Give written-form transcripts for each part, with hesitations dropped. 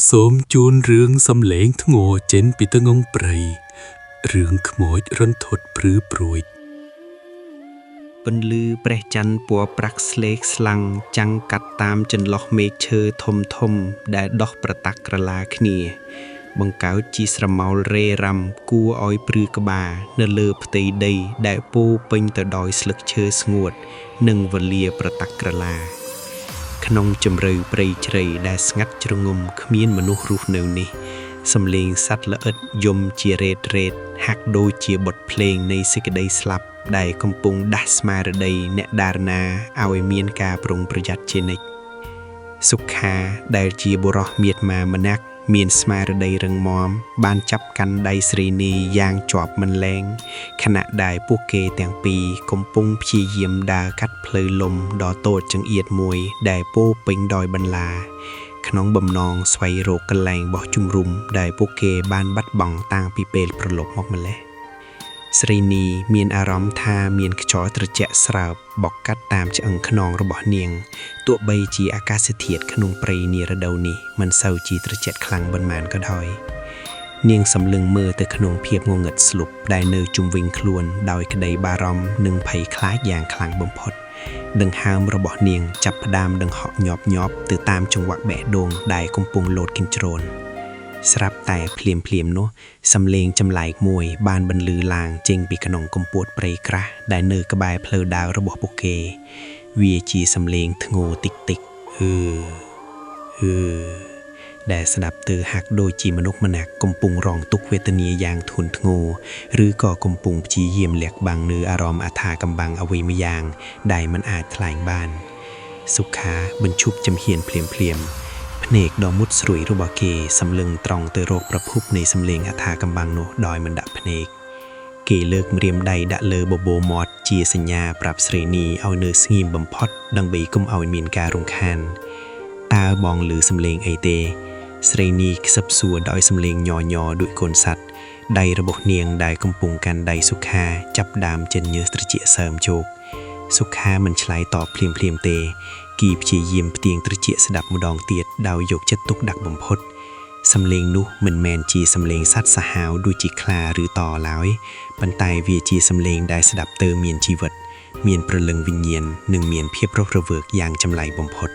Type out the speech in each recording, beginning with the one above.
សូមជូនរឿងសំឡេងធ្ងរចេញពីទឹកងងព្រៃរឿងខ្មោចរន្ធត់ព្រឺព្រួយពន្លឺព្រះច័ន្ទពណ៌ប្រាក់ស្លេកស្លាំងចាំងកាត់តាមចន្លោះមេឃឈើធំធំដែលដុះប្រតាក់ក្រឡាគ្នាបង្កើតជាស្រមោលរេរ៉ាំគួរឲ្យព្រឺក្បាលនៅលើផ្ទៃដីដែលពោពេញទៅដោយស្លឹកឈើស្ងួតនិងវលាប្រតាក់ក្រឡាក្នុងជម្រៅព្រៃជ្រៃដែលស្ងាត់ជ្រងំគ្មានមនុស្សរស់នៅនេះសំឡេងសត្វល្អិតយំជារ៉េតហាក់ដូចជាបទភ្លេងនៃសេចក្តីស្លាប់ដែលកំពុងដាស់ស្មារតីអ្នកដារណាឲ្យមានការប្រុងប្រយ័ត្នជានិច្ចសុខាដែលជាបុរសមាត្មាម្នាក់មានស្មារតីរឹងមាំបានចាប់កាន់ដៃស្រីនីយ៉ាងជាប់មិនលែងខណៈដែលពួកគេទាំងពីរកំពុងព្យាយាមដើរកាត់ផ្លូវលំដ៏តូចចង្អៀតមួយដែលពោពេញដោយបន្លាក្នុងបំណងស្វែងរកកន្លែងបោះជំរុំដែលពួកគេបានបាត់បង់តាំងពីពេលប្រឡប់មកម្លេះស្រីនីមានអារម្មណ៍ថាមានខ្យល់ត្រជាក់ស្រើបបក់កាត់តាមឆ្អឹងខ្នងរបស់នាងទោះបីជាអាកាសធាតុក្នុងព្រៃនារដូវនេះមិនសូវជាត្រជាក់ខ្លាំងប៉ុន្មានក៏ដោយនាងសម្លឹងមើលទៅក្នុងភាពងងឹតស្លុបដែលនៅជុំវិញខ្លួនដោយក្តីបារម្ភនិងភ័យខ្លាចយ៉ាងខ្លាំងបំផុតដង្ហើមរបស់នាងចាប់ផ្ដើមដង្ហក់ញាប់ទៅតាមចង្វាក់បេះដូងដែលកំពុងលោតគញ្ជ្រោនស្រាប់តែភ្លាមនោះសំឡេងចម្លែកមួយបានបន្លឺឡើងចេញពីក្នុងកំពូតព្រៃក្រាស់ដែលនៅក្បែរផ្លូវដើររបស់ពួកគេវាជាសំឡេងធ្ងរតិចដែលស្ដាប់ទៅហាក់ដូចជាមនុស្សម្នាក់កំពុងរងទុក្ខវេទនាយ៉ាងធ្ងន់ធ្ងរឬក៏កំពុងព្យាយាមលាក់បាំងនូវអារម្មណ៍អថាកំបាំងអ្វីម្យ៉ាងដែលមិនអាចថ្លែងបានសុខាបញ្ឈប់ចំហៀនភ្លាមភ្នែកដ៏មុតស្រួយរបស់គេសម្លឹងត្រង់ទៅរកប្រភពនៃសំឡេងអថាកំបាំងនោះដោយមិនដាក់ភ្នែកគេលើកម្រាមដៃដាក់លើបបោមាត់ជាសញ្ញាប្រាប់ស្រីនីឲ្យនៅស្ងៀមបំផុតដើម្បីកុំឲ្យមានការរំខានតើបងឮសំឡេងអីទេស្រីនីខ្សឹបសួរដោយសំឡេងញ័រដូចកូនសត្វដៃរបស់នាងដែលកំពុងកាន់ដៃសុខាចាប់ដើមចិនញើសត្រជាសើមជោគសុខាមិនឆ្លើយតបភ្លាមទេគីព្យាយាមផ្ទៀងត្រជាស្ដាប់ម្ដងទៀតដោយយកចិត្តទុកដាក់បំផុតសំឡេងនោះមិនមែនជាសំឡេងសត្វសាហាវដូចជាខ្លាឬតឡើយប៉ុន្តែវាជាសំឡេងដែលស្ដាប់ទៅមានជីវិតមានព្រលឹងវិញ្ញាណនិងមានភាពរស់រវើកយ៉ាងចម្លែកបំផុត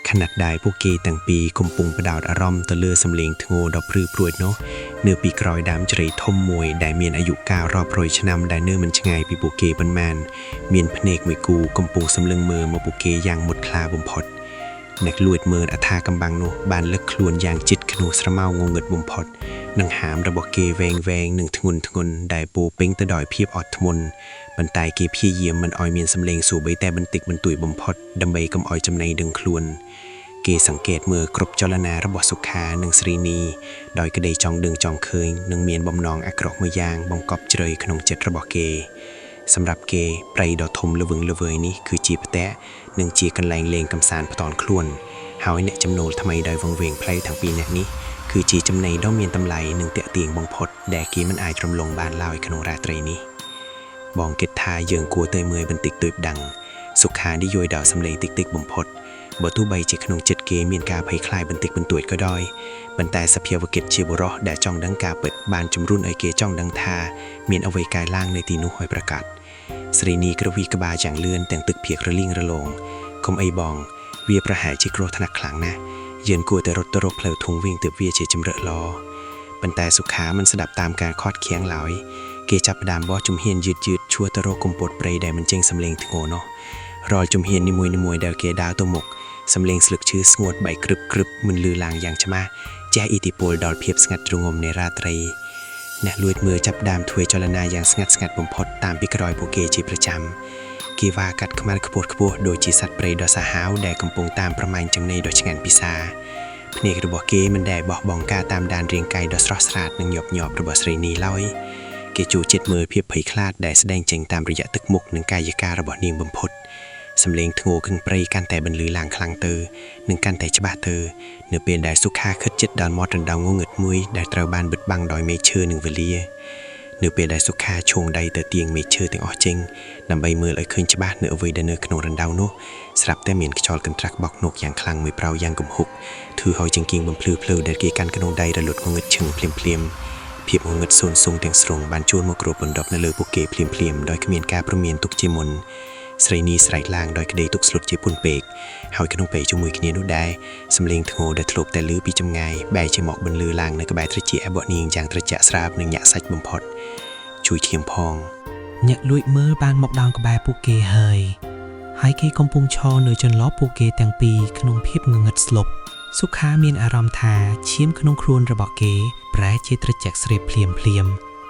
ខណៈដែលពួកគេទាំងពីរកំពុងផ្ដោតអារម្មណ៍ទៅលើសំឡេងធ្ងរដ៏ព្រឺព្រួចនោះនៅពីក្រោយដើមជ្រៃធំមួយដែលមានអាយុកាលរាប់រយឆ្នាំដែលនៅមិនឆ្ងាយពីពួកគេប៉ុន្មានមានភ្នែកមួយគូកំពុងសម្លឹងមើលមកពួកគេយ៉ាងមុតខ្លាបំផុតអ្នកលួចមើលអថាកំបាំងនោះបានលឹកខ្លួនយ៉ាងជិតក្នុងស្រមោលងងឹតបំផុតនឹងហាមរបស់គេវែងនិងធ្ងន់ដែលពោពេញទៅដោយភាពអត់ធ្មត់ប៉ុន្តែគេព្យាយាមមិនឲ្យមានសំឡេងសូម្បីតែបន្តិចបន្តួចបំផុតដើម្បីកុំឲ្យចំណៃដឹងខ្លួនគេសង្កេតមើលគ្រប់ចលនារបស់សុខានិងស្រីនីដោយក្តីចង់ដឹងចង់ឃើញនិងមានបំណងអាក្រក់មួយយ៉ាងបង្កប់ជ្រៅក្នុងចិត្តរបស់គេសម្រាប់គេព្រៃដ៏ធំល្វឹងល្វើយនេះគឺជាផ្ទះនិងជាកន្លែងលេងកម្សាន្តផ្ទាល់ខ្លួនហើយអ្នកចំណូលថ្មីដោយវង្វេងផ្លូវទាំងពីរនាក់នេះគឺជាចំណីដ៏មានតម្លៃនិងទាក់ទាញបំផុតដែលគេមិនអាចរំលងបានឡើយក្នុងរាត្រីនេះបងគិតថាយើងគួរទៅមើលបន្តិចតួចដឹងសុខានិយាយដោយសំឡេងតិចបំផុតបើទោះបីជាក្នុងចិត្តគេមានការភ័យខ្លាចបន្តិចបន្តួចក៏ដោយប៉ុន្តែសភាវកិច្ចជាបុរសដែលចង់ដឹងការពិតបានជំរុញឲ្យគេចង់ដឹងថាមានអ្វីកើនឡើងនៅទីនោះឲ្យប្រកាសស្រីនីក្រវីក្បាលយ៉ាងលឿនទាំងទឹកភៀករលីងរលោងកុំអីបងវាប្រហែលជាគ្រោះថ្នាក់ខ្លាំងណាស់យើងគួរតែរត់ទៅរកផ្លូវធំវិញទើបវាជាជំរឿល្អប៉ុន្តែសុខាមិនស្ដាប់តាមការខាត់ខៀងឡើយគេចាប់ផ្ដើមបោះជំហានយឺតឈួរទៅរកកំពតព្រៃដែលមិនចេញសំឡេងធ្ងរនោះរាល់ជំហាននីមួយដែលគេដើរទៅមុខសំឡេងស្លឹកឈើស្ងួតបែកក្រឹបមិនលឺឡើងយ៉ាងច្បាស់ជះឥទ្ធិពលដល់ភាពស្ងាត់ជ្រងំនៃរាត្រីអ្នកលួចមើលចាប់ដើមធ្វើចលនាយ៉ាងស្ងាត់បំផុតតាមពីក្រោយពួកគេជាប្រចាំគេវាកាត់ខ្មាល់ខ្ពស់ដូចជាសត្វព្រៃដ៏សាហាវដែលកំពុងតាមប្រមាញ់ចំណីដ៏ឆ្ងាញ់ពិសាភ្នែករបស់គេមិនដែលបោះបង់ការតាមដានរាងកាយដ៏ស្រស់ស្រាតនិងញាប់របស់ស្រីនីឡើយគេជួចិត្តមើលភាពភ័យខ្លាចដែលស្ដែងចេញតាមរយៈទឹកមុខនិងកាយការរបស់នាងបំផុតសំឡេងធ្ងរក្នុងព្រៃកាន់តែបន្លឺឡើងខ្លាំងទៅនិងកាន់តែច្បាស់ទៅនៅពេលដែលសុខាខិតជិតដល់មាត់រណ្ដៅងងឹតមួយដែលត្រូវបានបិទបាំងដោយមេឃឈើនិងវលា នៅពេលដែលសុខាឈោងដៃទៅទៀងមេឈើទាំងអស់ចេញដើម្បីមើលឲ្យឃើញច្បាស់នៅអ្វីដែលនៅក្នុងរណ្ដៅនោះស្រាប់តែមានខ្យល់កន្ត្រាក់បក់នកយ៉ាងខ្លាំងមួយប្រៅយ៉ាងគំហុកធ្វើឲ្យចង្គៀងបំភ្លឺភ្លើដែលគេកាន់ក្នុងដៃរលត់ងងឹតឈឹងភ្លាមភាពងងឹតសូនស៊ុងទាំងស្រុងបានជួលមកគ្របបណ្ដប់នៅលើពួកគេភ្លាមដោយគ្មានការព្រមានទុកជាមុនស្រីនេះស្រែកឡើងដោយក្តីទុកស្លុតជាពុនពេកហើយក្នុងពេលជាមួយគ្នានោះដែរសំឡេងធ្ងរដែលធ្លាប់តែឮពីចម្ងាយបែរជាមកបន្លឺឡើងនៅក្បែរត្រចៀករបស់នាងយ៉ាងត្រជាក់ស្រាបនិងញាក់សាច់បំផុតជួយធៀមផងអ្នកលួចមើលបានមកដល់ក្បែរពួកគេហើយគេកំពុងឈរនៅចន្លោះពួកគេទាំងពីរក្នុងភាពងងឹតស្លុបសុខាមានអារម្មណ៍ថាឈាមក្នុងខ្លួនរបស់គេប្រែជាត្រជាក់ស្រេបភ្លាម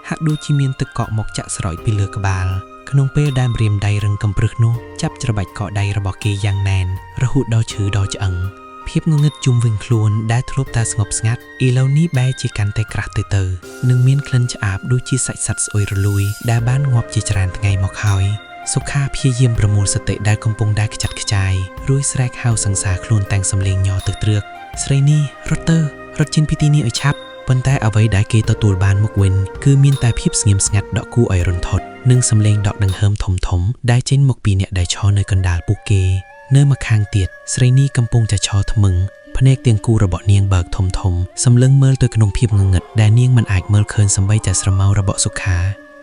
ហាក់ដូចជាមានទឹកកកមកចាក់ស្រោចពីលើក្បាលក្នុងពេលដែលម្រាមដៃរឹងកំព្រឹសនោះចាប់ច្របាច់កដៃរបស់គេយ៉ាងណែនរហូតដល់ឈឺដល់ឆ្អឹងភាពងងឹតជុំវិញខ្លួនដែលធ្លាប់តែស្ងប់ស្ងាត់ឥឡូវនេះបែរជាកាន់តែក្រាស់ទៅនិងមានក្លិនឆ្អាបដូចជាសាច់សត្វស្អុយរលួយដែលបានងាប់ជាច្រើនថ្ងៃមកហើយសុខាព្យាយាមប្រមូលសតិដែលកំពុងតែខ្ចាត់ខ្ចាយរួចស្រែកហៅសង្សារខ្លួនតែងសំឡេងញ័រទៅត្រើកស្រីនេះរត់ចេញពីទីនេះឲ្យឆាប់ប៉ុន្តែអ្វីដែលគេទទួលបានមកវិញគឺមានតែភាពស្ងៀមស្ងាត់ដកគួរឲ្យរន្ធត់និងសំឡេងដកដង្ហើមធំដែលចេញមកពីអ្នកដែលឈរនៅកណ្ដាលពួកគេនៅម្ខាងទៀតស្រីនេះកំពុងតែឈរថ្មឹងភ្នែកទាំងគូរបស់នាងបើកធំសម្លឹងមើលទៅក្នុងភាពងងឹតដែលនាងមិនអាចមើលឃើញសម្បីតែស្រមោលរបស់សុខា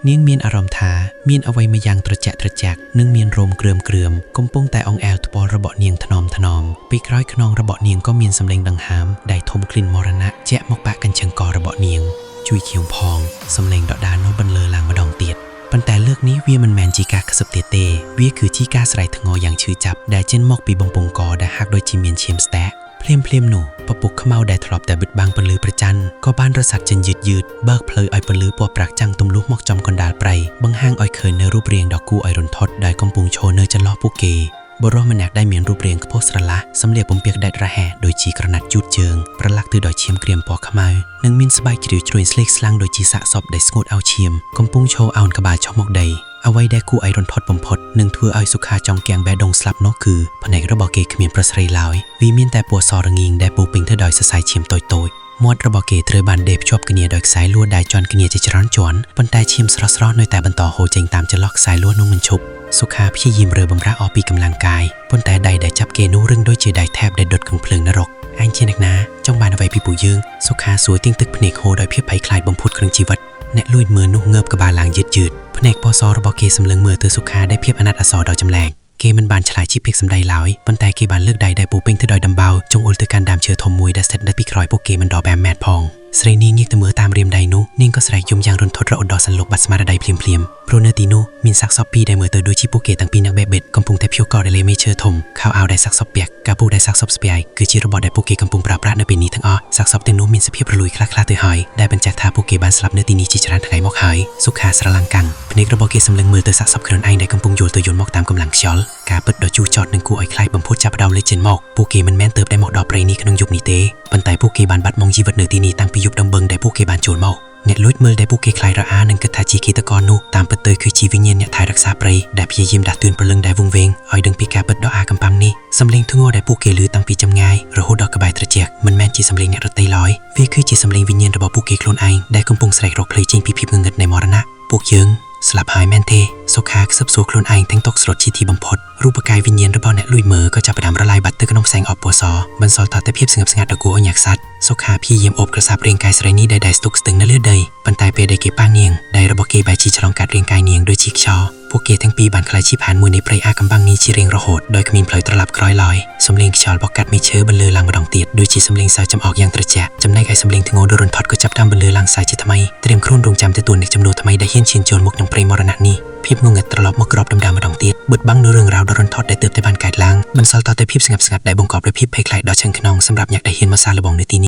នាងមានអារម្មណ៍ថាមានអ្វីមួយយ៉ាងត្រជាក់និងមានរោមគ្រឿមកំពុងតែអង្អែលថ្ពាល់របស់នាងថ្នមពីក្រោយខ្នងរបស់នាងក៏មានសំឡេងដង្ហើមដែលធំក្លិនមរណៈជាក់មកបាក់កញ្ចឹងករបស់នាងជួយខៀវផងសំឡេងដដាលនោះបន្លឺឡើងម្ដងទៀតប៉ុន្តែលើកនេះវាមិនមែនជាការខ្សឹបទៀតទេវាគឺជាការស្រែកធ្ងរយ៉ាងឈឺចាប់ដែលចេញមកពីបំពង់កដែលហាក់ដូចជាមានឈាមស្ទះភ្លាមនោះពពុះខ្មៅដែលធ្លាប់តែបិទបាំងពន្លឺព្រះច័ន្ទក៏បានរសាត់ចេញយឺតបើកផ្លូវឲ្យពន្លឺពណ៌ប្រាក់ចាំងទម្លុះមកចំកណ្ដាលព្រៃបង្ហាញឲ្យឃើញនៅរូបរាងដ៏គួរឲ្យរន្ធត់ដែលកំពុងឈរនៅចន្លោះពួកគេបុរសម្នាក់ដែលមានរូបរាងខ្ពស់ស្រឡះសម្លៀកបំពាក់ដាច់រហ័សដូចជាក្រណាត់យូតជើងប្រឡាក់ទៅដោយឈាមក្រៀមពណ៌ខ្មៅនិងមានស្បែកជ្រាវជ្រួញស្លេកស្លាំងដូចជាសាកសពដែលស្ងួតឲ្យឈាមកំពុងឈរអោនក្បាលចុះមកដីអ្វីដែលគួរឲ្យរន្ធត់បំផុតនិងធ្វើឲ្យសុខាចង់គាំងបេះដូងស្លាប់នោះគឺភ្នែករបស់គេគ្មានប្រស្រីឡើយវាមានតែពណ៌សរងៀងដែលពោពេញទៅដោយសរសៃឈាមតូចមាត់របស់គេត្រូវបានដេរភ្ជាប់គ្នាដោយខ្សែលួសដែលជាន់គ្នាជាច្រើនជាន់ប៉ុន្តែឈាមស្រស់ៗនៅតែបន្តហូរចេញតាមចន្លោះខ្សែលួសនោះមិនឈប់សុខាព្យាយាមរើបំរាស់អស់ពីកម្លាំងកាយប៉ុន្តែដៃដែលចាប់គេនោះរឹងដូចជាដៃថែបដែលដុតក្នុងភ្លើងនរកអញជាអ្នកណាចង់បានអ្វីពីពួកយើងសុខាសួរទៀងទឹកភ្នែកហូរដោយភាពភ័យខ្លាចបំផុតក្នុងជីវិតអ្នកលួចមើលនោះងើបក្បាលឡើងយឺតភ្នែកពណ៌សរបស់គេសម្លឹងមើលទៅសុខាដែលភាពអាណិតអាសូរដល់ចម្លែកគេមិនបានឆ្លើយជីភិកសម្ដីឡើយប៉ុន្តែគេបានលើកដៃដែលពោពេញទៅដោយដំបៅចង្អុលទៅកាន់ដើមឈើធំមួយដែលស្ថិតនៅពីក្រោយពួកគេមិនដល់5ម៉ែត្រផងស្រីនាងងាកទៅមើលតាមរាមដៃនោះនាងក៏ស្រែកយំយ៉ាងរន្ធត់រហូតដល់សន្លប់បាត់ស្មារតីភ្លាមព្រោះនៅទីនោះមានសាកសពពីរដែលមើលទៅដូចជាពួកគេទាំងពីរនឹងបែបបិទកំពុងតែភៀវកកដែលលេមេឈើធំខោអាវដែលសាកសពពាក់កាប៊ូដែលសាកសពស្ពាយគឺជារបស់ដែលពួកគេកំពុងប្រើប្រាស់នៅពេលនេះទាំងអស់សាកសពទាំងនោះមានសភាពរលួយខ្លះៗទៅហើយដែលបញ្ជាក់ថាពួកគេបានស្លាប់នៅទីនេះជាច្រើនថ្ងៃមកហើយសុខាស្រឡាំងកាំងភ្នែករបស់គេសម្លឹងមើលទៅសាកសពខ្លួនឯងដែលកំពុងយល់ទៅយល់មកតាមកម្លាំងខ្យល់ការពិតដ៏ជូរចត់និងគួរឲ្យខ្លាចបំផុតចាប់ផ្ដើមលេចចេញមកពួកគេមិនមែនទើបតែមកដល់ព្រៃនេះក្នុងយប់នេះទេប៉ុន្តែពួកគេបានបាត់បង់ជីវិតនៅទីនេះតាំងពីយប់ដំបឹងដែលពួកគេបានចូលមកអ្នកលួចមើលដែលពួកគេខ្លាចរអានិងគិតថាជាឃាតករនោះតាមពិតទៅគឺជាវិញ្ញាណអ្នកថែរក្សាព្រៃដែលព្យាយាមដាស់តឿនព្រលឹងដែលវង្វេងឲ្យដឹងពីការពិតដ៏អាកំបាំនេះសំឡេងធ្ងរដែលពួកគេឮតាំងពីចម្ងាយរហូតដល់ក្បែរត្រជាក់មិនមែនជាសំឡេងអ្នករតីឡើយវាគឺជាសំឡេងវិញ្ញាណរបស់ពួកគេខ្លួនឯងដែលកំពុងស្រែករកផ្លូវចេញពីភាពងងឹតនៃមរណៈពួកយើងស្លាប់ហើយមែនទេសុខាខ្សឹបសួរខ្លួនឯងទាំងតកស្រុតជាទីបំផុតរូបកាយវិញ្ញាណរបស់អ្នកលួចមើលក៏ចាប់ផ្ដើមរលាយបាត់ទៅក្នុងផ្សែងអបពណ៌សបន្សល់តែភាពស្ងប់ស្ងាត់ដ៏គួរឲ្យញាក់សាច់សុខាព្យាយាមអូបក្រសាប់រាងកាយស្រីនេះដែលស្ទុកស្ទឹងនៅលើដីប៉ុន្តែពេលដែលគេប៉ះនាងដៃរបស់គេបែរជាឆ្លងកាត់រាងកាយនាងដូចជាខ្យល់ពួកគេទាំងពីរបានក្លាយជាផានមួយនៃព្រៃអាកំបាំងនេះជារៀងរហូតដោយគ្មានផ្លូវត្រឡប់ក្រោយឡើយសំឡេងខ្យល់បោកកាត់មេឈើបន្លឺឡើងម្ដងទៀតដូចជាសំឡេងសើចចំអកយ៉ាងត្រជាក់ចំណែកឯសំឡេងធ្ងរដ៏រន្ធត់ក៏ចាប់ផ្ដើមបន្លឺឡើងសាយជាថ្មីត្រៀមខ្លួនរងចាំទទួលនឹងចំនួនថ្មីដែលហ៊ានឈានចូលមុខក្នុងព្រៃមរណៈនេះភាពងងឹតត្រឡប់មកក្របដណ្ដើមម្ដងទៀតបិទបាំងនូវរឿងរ៉ាវដ៏រន្ធត់ដែលទើបតែបានកើតឡើងបន្សល់តែភាពស្ងប់ស្ងាត់ដែលបង្កប់ដោយភាពភ័យខ្លាចដល់ឆ្អឹងខ្នងសម្រាប់អ្នកដែលហ៊ានមកសាកល្បងនៅទីនេះ